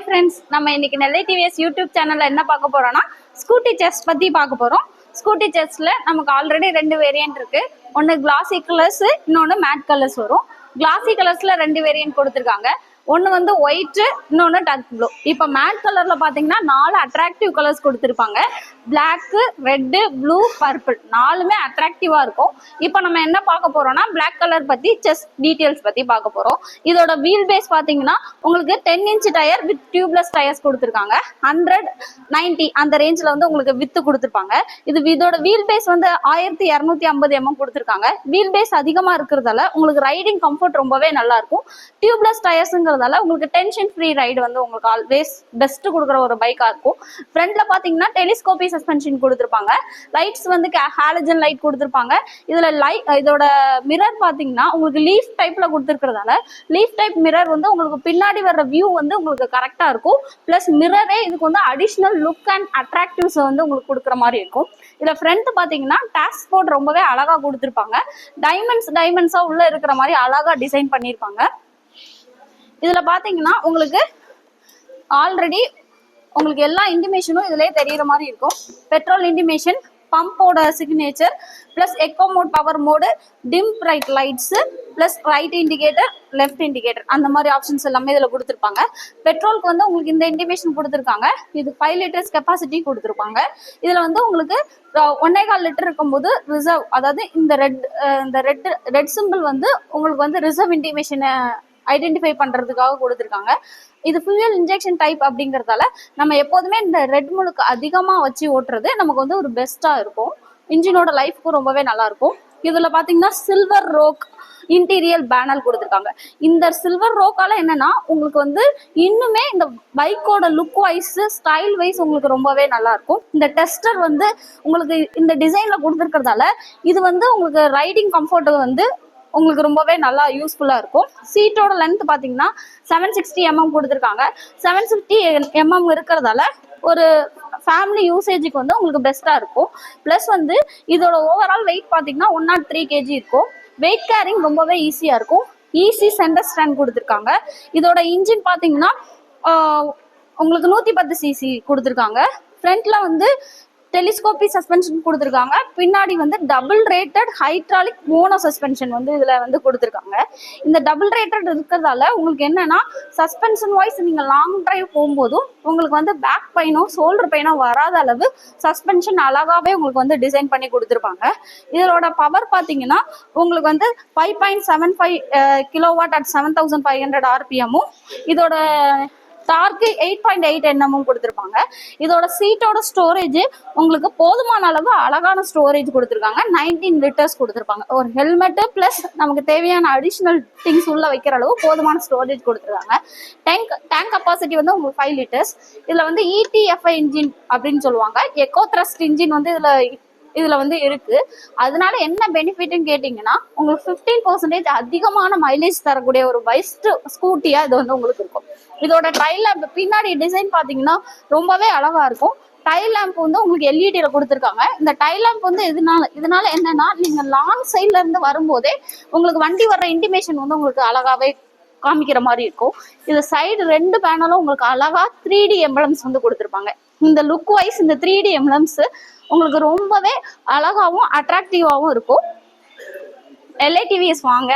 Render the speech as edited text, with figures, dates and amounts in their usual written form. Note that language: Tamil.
ஹாய் ஃப்ரெண்ட்ஸ், நம்ம இன்னைக்கு நெல்லை டிவிஎஸ் யூடியூப் சேனல்ல என்ன பார்க்க போறோம்னா ஸ்கூட்டி செஸ் பத்தி பார்க்க போறோம். ஸ்கூட்டி செஸ்ல நமக்கு ஆல்ரெடி ரெண்டு வேரியன்ட் இருக்கு. ஒன்று கிளாசி கலர்ஸ், இன்னொன்று மேட் கலர்ஸ் வரும். கிளாசி கலர்ஸ்ல ரெண்டு வேரியன்ட் கொடுத்துருக்காங்க. ஒன்று வந்து ஒயிட்டு, இன்னொன்று டார்க் ப்ளூ. இப்போ மேட் கலர்ல பார்த்தீங்கன்னா 4 அட்ராக்டிவ் கலர்ஸ் கொடுத்துருப்பாங்க. பிளாக்கு, ரெட்டு, ப்ளூ, பர்பிள், 4மே அட்ராக்டிவா இருக்கும். இப்போ நம்ம என்ன பார்க்க போறோம்னா பிளாக் கலர் பத்தி செஸ் டீடைல்ஸ் பத்தி பார்க்க போறோம். இதோட வீல் பேஸ் பார்த்தீங்கன்னா உங்களுக்கு 10 inch tyre with tubeless tyres கொடுத்துருக்காங்க. 190 அந்த ரேஞ்சில் வந்து உங்களுக்கு வித்து கொடுத்துருப்பாங்க. இதோட வீல் பேஸ் வந்து 1250 mm கொடுத்துருக்காங்க. வீல் பேஸ் அதிகமாக இருக்கிறதால உங்களுக்கு ரைடிங் கம்ஃபர்ட் ரொம்பவே நல்லா இருக்கும். டியூப்லெஸ் டயர்ஸுங்கிறதால உங்களுக்கு டென்ஷன் ஃப்ரீ ரைடு வந்து உங்களுக்கு ஆல்வேஸ் பெஸ்ட் கொடுக்குற ஒரு பைக்கா இருக்கும். ஃப்ரண்ட்ல பாத்தீங்கன்னா டெலிஸ்கோபி சஸ்பென்ஷன் கொடுத்துருப்பாங்க. லைட்ஸ் வந்து ஹாலஜன் லைட் கொடுத்துருப்பாங்க. இதோட மிரர் பாத்தீங்கன்னா உங்களுக்கு லீஃப் டைப்ல கொடுத்துருக்கிறதால லீஃப் டைப் மிரர் வந்து உங்களுக்கு பின்னாடி வர்ற வியூ வந்து உங்களுக்கு கரெக்டா இருக்கும். பிளஸ் மிரரே இதுக்கு வந்து அடிஷனல் லுக் அண்ட் அட்ராக்டிவ்ஸ் வந்து உங்களுக்கு கொடுக்குற மாதிரி இருக்கும். இதுல ஃப்ரண்ட் பாத்தீங்கன்னா டாஸ்க் போர்ட் ரொம்பவே அழகா கொடுத்துருப்பாங்க. டைமண்ட்ஸா உள்ள இருக்கிற மாதிரி அழகா டிசைன் பண்ணியிருப்பாங்க. இதுல பாத்தீங்கன்னா உங்களுக்கு ஆல்ரெடி உங்களுக்கு எல்லா இன்டிமேஷனும் இதுலயே தெரியற மாதிரி இருக்கும். பெட்ரோல் இன்டிமேஷன், பம்போட signature, plus eco mode, power mode, dim bright lights, plus right indicator, left indicator, அந்த மாதிரி ஆப்ஷன்ஸ் எல்லாமே இதுல கொடுத்துருப்பாங்க. பெட்ரோலுக்கு வந்து உங்களுக்கு இந்த இன்டிமேஷன் கொடுத்துருக்காங்க. இது 5 லிட்டர்ஸ் கெப்பாசிட்டி கொடுத்துருப்பாங்க. இதுல வந்து உங்களுக்கு 1.25 லிட்டர் இருக்கும்போது ரிசர்வ், அதாவது இந்த ரெட் சிம்பிள் வந்து உங்களுக்கு வந்து ரிசர்வ் இன்டிமேஷனை ஐடென்டிஃபை பண்றதுக்காக கொடுத்துருக்காங்க. இது ஃபியூயல் இன்ஜெக்ஷன் டைப் அப்படிங்கறதால நம்ம எப்போதுமே இந்த ரெட் முழுக்க அதிகமா வச்சு ஓட்டுறது நமக்கு வந்து ஒரு பெஸ்டா இருக்கும். இன்ஜினோட லைஃப்க்கும் ரொம்பவே நல்லா இருக்கும். இதுல பாத்தீங்கன்னா சில்வர் ரோக் இன்டீரியல் பேனல் கொடுத்துருக்காங்க. இந்த சில்வர் ரோக்கால என்னன்னா உங்களுக்கு வந்து இன்னுமே இந்த பைக்கோட லுக் வைஸ், ஸ்டைல் வைஸ் உங்களுக்கு ரொம்பவே நல்லா இருக்கும். இந்த டெஸ்டர் வந்து உங்களுக்கு இந்த டிசைன்ல கொடுத்துருக்கிறதால இது வந்து உங்களுக்கு ரைடிங் கம்ஃபர்ட் வந்து உங்களுக்கு ரொம்பவே நல்லா யூஸ்ஃபுல்லா இருக்கும். சீட்டோட லென்த் பாத்தீங்கன்னா 760 mm கொடுத்துருக்காங்க. 750 mm இருக்கிறதால ஒரு ஃபேமிலி யூசேஜுக்கு வந்து உங்களுக்கு பெஸ்டா இருக்கும். பிளஸ் வந்து இதோட ஓவரால் வெயிட் பாத்தீங்கன்னா 103 kg இருக்கும். வெயிட் கேரிங் ரொம்பவே ஈஸியா இருக்கும். ஈஸி சென்டர் ஸ்டாண்ட் கொடுத்துருக்காங்க. இதோட இன்ஜின் பாத்தீங்கன்னா உங்களுக்கு 110 cc கொடுத்துருக்காங்க. ஃப்ரண்ட்ல வந்து டெலிஸ்கோபி சஸ்பென்ஷன் கொடுத்துருக்காங்க. பின்னாடி வந்து double rated hydraulic mono suspension வந்து இதுல வந்து கொடுத்துருக்காங்க. இந்த டபுள் ரேட்டட் இருக்கிறதால உங்களுக்கு என்னன்னா சஸ்பென்ஷன் வைஸ் நீங்க லாங் டிரைவ் போகும்போதும் உங்களுக்கு வந்து பேக் பெயினோ ஷோல்டர் பெயினோ வராத அளவு சஸ்பென்ஷன் அழகாவே உங்களுக்கு வந்து டிசைன் பண்ணி கொடுத்துருப்பாங்க. இதோட பவர் பாத்தீங்கன்னா உங்களுக்கு வந்து 5.75 கிலோவாட் அட் 7500 RPM. இதோட டார்க்கு 8.8 nm கொடுத்துருப்பாங்க. இதோட சீட்டோட ஸ்டோரேஜ் உங்களுக்கு போதுமான அளவு அழகான ஸ்டோரேஜ் கொடுத்துருக்காங்க. 19 லிட்டர்ஸ் கொடுத்துருப்பாங்க. ஒரு ஹெல்மெட் பிளஸ் நமக்கு தேவையான அடிஷனல் திங்ஸ் உள்ள வைக்கிற அளவு போதுமான ஸ்டோரேஜ் கொடுத்துருக்காங்க. டேங்க் கெப்பாசிட்டி வந்து உங்களுக்கு 5 லிட்டர்ஸ். இதுல வந்து ETFI இன்ஜின் அப்படின்னு சொல்லுவாங்க. எக்கோ த்ரஸ்ட் இன்ஜின் வந்து இதுல வந்து இருக்கு. அதனால என்ன பெனிஃபிட்னு கேட்டீங்கன்னா உங்களுக்கு 15% அதிகமான மைலேஜ் தரக்கூடிய ஒரு பெஸ்ட் ஸ்கூட்டியா இது வந்து உங்களுக்கு இருக்கும். இதோட டைல் லேம்ப் பின்னாடி டிசைன் பாத்தீங்கன்னா ரொம்பவே அழகா இருக்கும். டைல் லேம்ப் வந்து உங்களுக்கு எல்இடியில கொடுத்துருக்காங்க. இந்த டைல் லேம்ப் வந்து இதனால என்னன்னா நீங்க லாங் சைட்ல இருந்து வரும்போதே உங்களுக்கு வண்டி வர்ற இன்டிமேஷன் வந்து உங்களுக்கு அழகாவே காமிக்கிற மாதிரி இருக்கும். இது சைடு 2 பேனலும் உங்களுக்கு அழகா 3D எம்பளம்ஸ் வந்து கொடுத்துருப்பாங்க. இந்த லுக் வைஸ் இந்த 3D எம்பளம்ஸ் உங்களுக்கு ரொம்பவே அழகாவும் அட்ராக்டிவாவும் இருக்கும். LA TVS வாங்க.